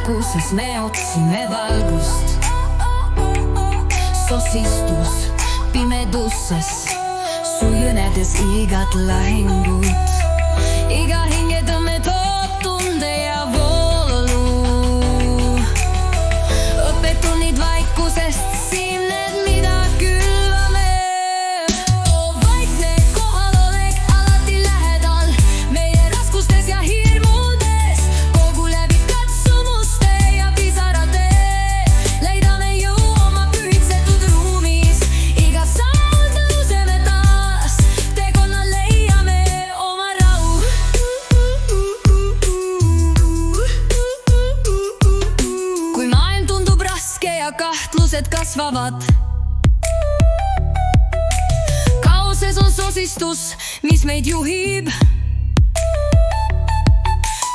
vaikuses me otsime valgust. Sosistus pimeduses, sujõnedes igat lahingut. Iga hingetõmme toob tunde ja voolu. Õppetunnid vaikusest, siin need mida külvame. Vaikne kohalolek alati lähedal, meie raskustes ja hirmudes. Kogu läbi katsumuste ja pisarate, leidame jõu oma pühitsetud ruumis. Iga sammul tõuseme taas, teekonna leiame oma rahu. Kui maailm tundub raske ja kahtlused kasvavad, kaoses on sosistus, mis meid juhib.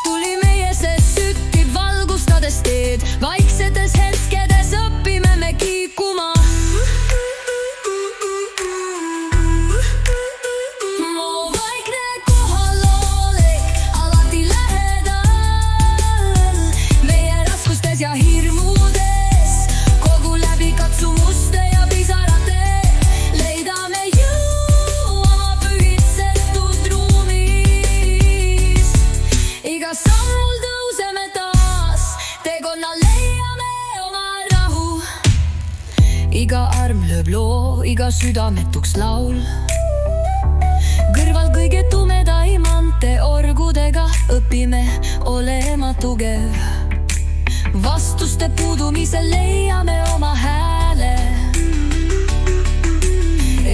Tuli meie sees süttib, valgustades teed. Vaiksetes hetkedes õpime me kiikuma. Vaikne kohalolek alati lähedal, meie raskustes ja hirmudes. Kogu läbi katsumuste ja pisarate, leidame jõu oma pühitsetud ruumis. Iga sammul tõuseme taas, teekonna leiame oma rahu. Iga arm lööb loo, iga südametuks laul. Kõrval kõige tumedaimante orgudega õpime olema tugev. Vastuste puudumisel leiame oma hääle.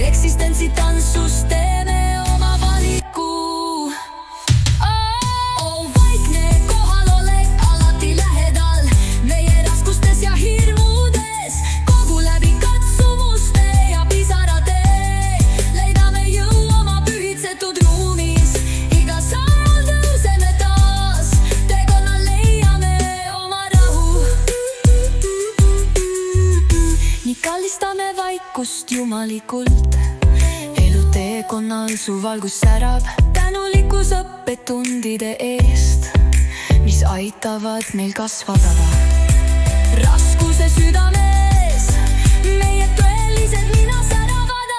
Eksistentsi tantsus teeme oma valiku. Vaikne kohalolek alati lähedal, meie raskustes ja hirmudes. Kogu läbi katsumuste ja pisarate, leidame jõu oma pühitsetud ruumis. Iga sammul tõuseme taas, teekonna leiame oma rahu. Nii kallistame vaikust jumalikult. Elu teekonnal su valgus särab, tänulikkus õppetundide eest, mis aitavad meil kasvada. Raskuse südames meie tõelised mina säravad.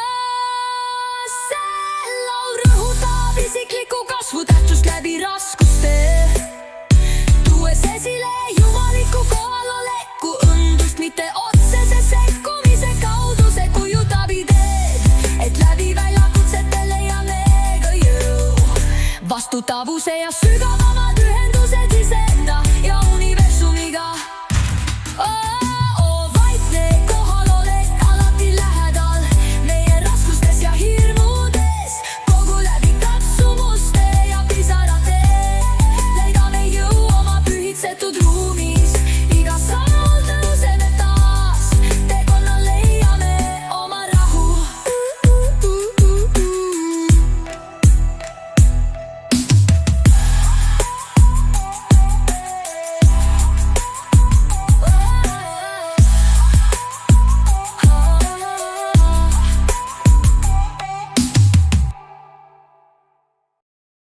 See laul rõhutab isikliku kasvu tähtsust läbi raskuste, tuues esile jumaliku kohaloleku õndust, mitte otsese sekkumise kaudu. See kujutab ideed, et läbi väljakutsete leiame ka jõu, vastutavuse ja sügavama ühe